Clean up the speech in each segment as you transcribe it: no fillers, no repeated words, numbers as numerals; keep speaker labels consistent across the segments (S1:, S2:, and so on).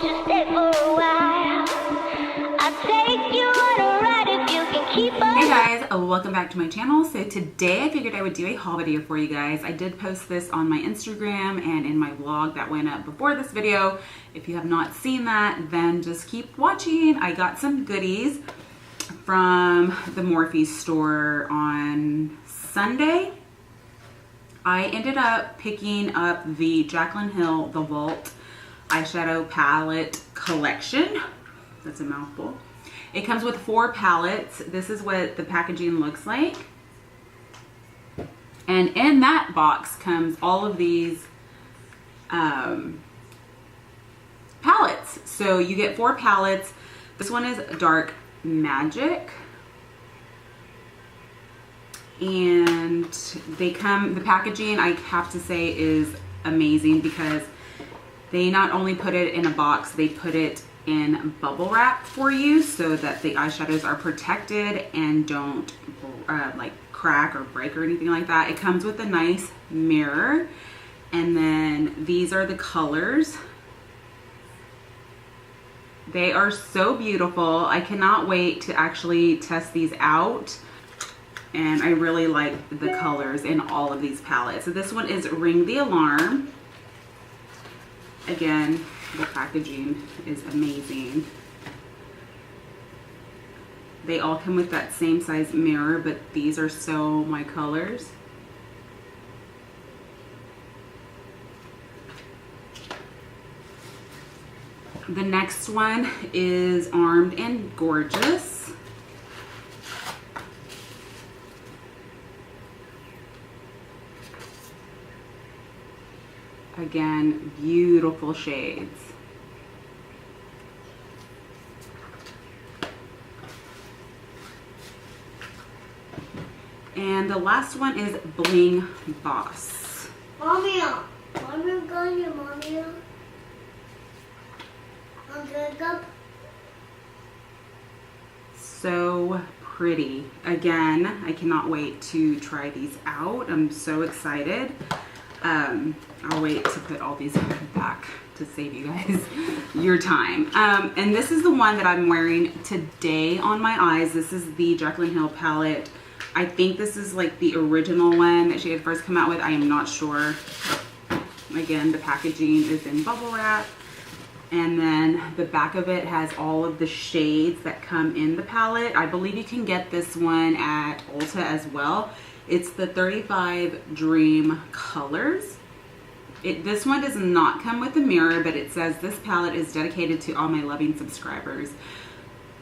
S1: won't you stay for a while? I'll take you on a ride if you can keep up.
S2: Hey guys, welcome back to my channel. So today I figured I would do a haul video for you guys. I did post this on my Instagram and in my vlog that went up before this video. If you have not seen that, then just keep watching. I got some goodies from the Morphe store on Sunday. I ended up picking up the Jacklyn Hill The Vault eyeshadow palette collection. That's a mouthful. It comes with 4 palettes. This is what the packaging looks like. And in that box comes all of these palettes. So you get 4 palettes. This one is Dark Magic. And they come, the packaging I have to say is amazing because they not only put it in a box, they put it in bubble wrap for you so that the eyeshadows are protected and don't like crack or break or anything like that. It comes with a nice mirror, and then these are the colors. They are so beautiful. I cannot wait to actually test these out, and I really like the colors in all of these palettes. So this one is Ring the Alarm. Again, the packaging is amazing. They all come with that same size mirror, but these are so my colors. The next one is Armed and Gorgeous. Again, beautiful shades. And the last one is Bling Boss.
S1: Mommy, Mommy, go here, Mommy. Okay, go.
S2: So pretty. Again, I cannot wait to try these out. I'm so excited. I'll wait to put all these back to save you guys your time. And this is the one that I'm wearing today on my eyes. This is the Jacklyn Hill palette. I think this is like the original one that she had first come out with. I am not sure. Again, the packaging is in bubble wrap. And then the back of it has all of the shades that come in the palette. I believe you can get this one at Ulta as well. It's the 35 Dream Colors. This one does not come with a mirror, but it says this palette is dedicated to all my loving subscribers.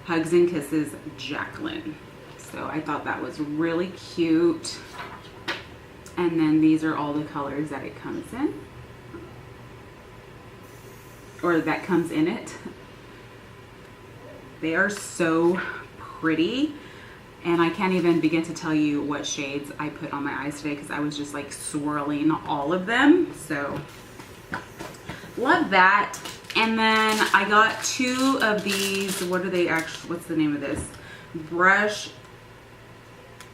S2: Hugs and kisses, Jacklyn. So I thought that was really cute. And then these are all the colors that it comes in. Or that comes in it. They are so pretty. And I can't even begin to tell you what shades I put on my eyes today because I was just like swirling all of them. So love that. And then I got 2 of these. What are they actually? What's the name of this? Brush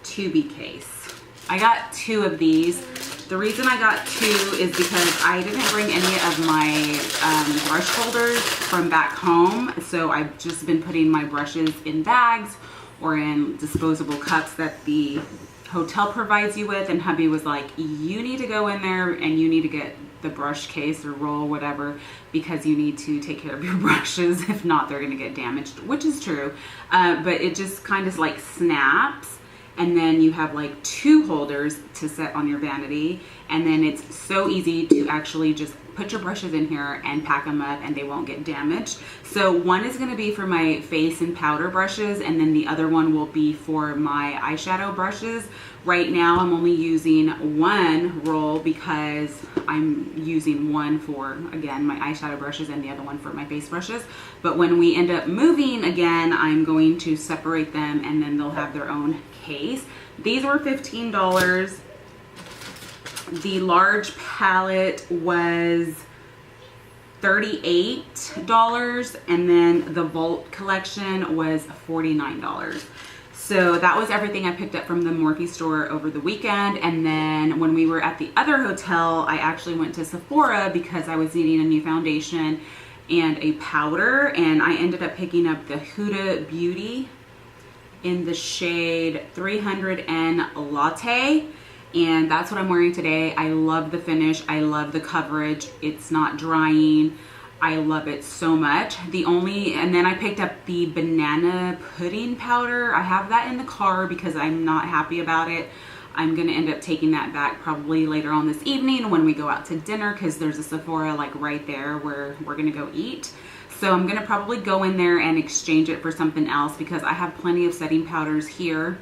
S2: Tubey case. I got 2 of these. The reason I got 2 is because I didn't bring any of my brush holders from back home. So I've just been putting my brushes in bags or in disposable cups that the hotel provides you with, and hubby was like, you need to go in there and you need to get the brush case or roll, whatever, because you need to take care of your brushes. If not, they're gonna get damaged, which is true. But it just kind of like snaps, and then you have like 2 holders to set on your vanity, and then it's so easy to actually just put your brushes in here and pack them up and they won't get damaged. So one is going to be for my face and powder brushes, and then the other one will be for my eyeshadow brushes. Right now I'm only using 1 roll because I'm using one for, again, my eyeshadow brushes and the other one for my face brushes. But when we end up moving again, I'm going to separate them and then they'll have their own case. These were $15. The large palette was $38, and then the Vault collection was $49. So that was everything I picked up from the Morphe store over the weekend. And then when we were at the other hotel, I actually went to Sephora because I was needing a new foundation and a powder, and I ended up picking up the Huda Beauty in the shade 300N Latte, and that's what I'm wearing today. I love the finish. I love the coverage. It's not drying. I love it so much. And then I picked up the banana pudding powder. I have that in the car because I'm not happy about it. I'm gonna end up taking that back probably later on this evening when we go out to dinner, because there's a Sephora like right there where we're gonna go eat. So I'm gonna probably go in there and exchange it for something else, because I have plenty of setting powders here.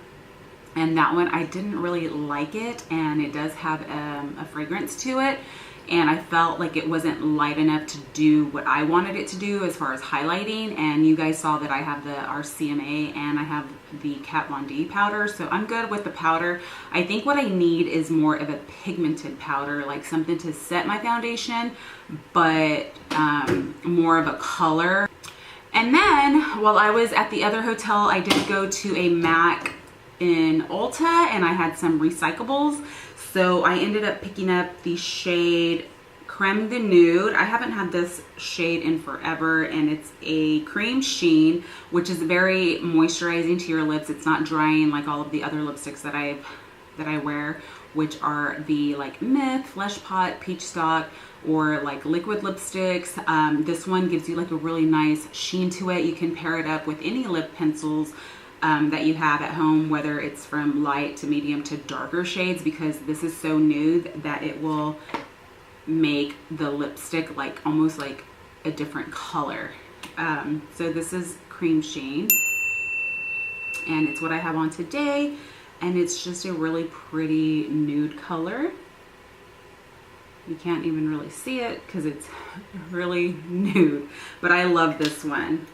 S2: And that one, I didn't really like it, and it does have a fragrance to it. And I felt like it wasn't light enough to do what I wanted it to do as far as highlighting. And you guys saw that I have the RCMA and I have the Kat Von D powder. So I'm good with the powder. I think what I need is more of a pigmented powder, like something to set my foundation, but more of a color. And then while I was at the other hotel, I did go to a MAC in Ulta, and I had some recyclables. So I ended up picking up the shade Creme de Nude. I haven't had this shade in forever, and it's a cream sheen, which is very moisturizing to your lips. It's not drying like all of the other lipsticks that I wear, which are the like Myth, Flesh Pot, Peach Stock, or like liquid lipsticks. This one gives you like a really nice sheen to it. You can pair it up with any lip pencils that you have at home, whether it's from light to medium to darker shades, because this is so nude that it will make the lipstick like almost like a different color. So this is Cream Sheen, and it's what I have on today, and it's just a really pretty nude color. You can't even really see it because it's really nude, but I love this one.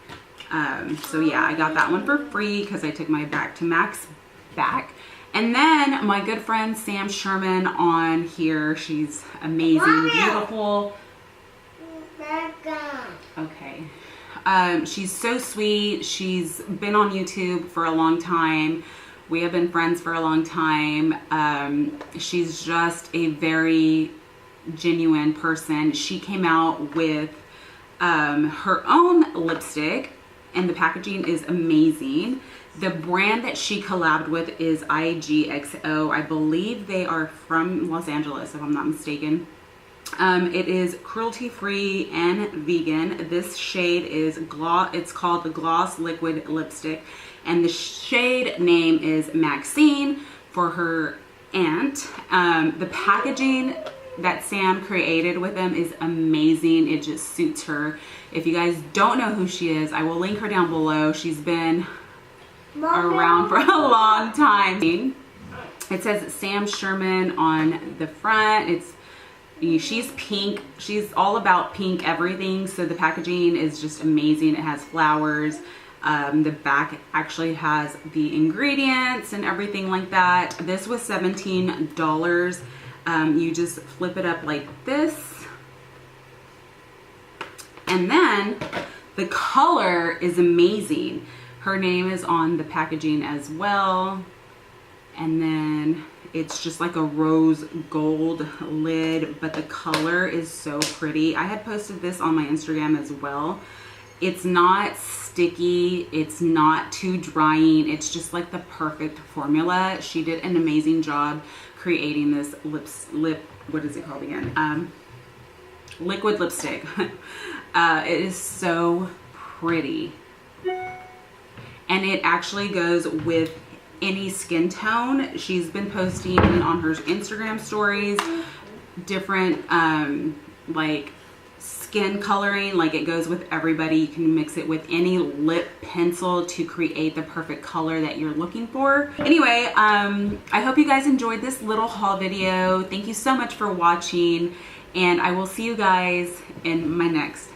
S2: So yeah, I got that one for free because I took my Back to Max back. And then my good friend Sam Sherman on here. She's amazing, beautiful. Okay. She's so sweet. She's been on YouTube for a long time. We have been friends for a long time. She's just a very genuine person. She came out with her own lipstick, and the packaging is amazing. The brand that she collabed with is IGXO. I believe they are from Los Angeles, if I'm not mistaken. It is cruelty-free and vegan. This shade is it's called the Gloss Liquid Lipstick, and the shade name is Maxine for her aunt. The packaging that Sam created with them is amazing. It just suits her. If you guys don't know who she is, I will link her down below. She's been around for a long time. It says Sam Sherman on the front. She's pink. She's all about pink everything. So the packaging is just amazing. It has flowers. The back actually has the ingredients and everything like that. This was $17. You just flip it up like this, and then the color is amazing. Her name is on the packaging as well, and then it's just like a rose gold lid, but the color is so pretty. I had posted this on my Instagram as well. It's not sticky, it's not too drying, it's just like the perfect formula. She did an amazing job creating this what is it called again? Liquid lipstick. It is so pretty, and it actually goes with any skin tone. She's been posting on her Instagram stories different like skin coloring, like it goes with everybody. You can mix it with any lip pencil to create the perfect color that you're looking for. Anyway, I hope you guys enjoyed this little haul video. Thank you so much for watching, and I will see you guys in my next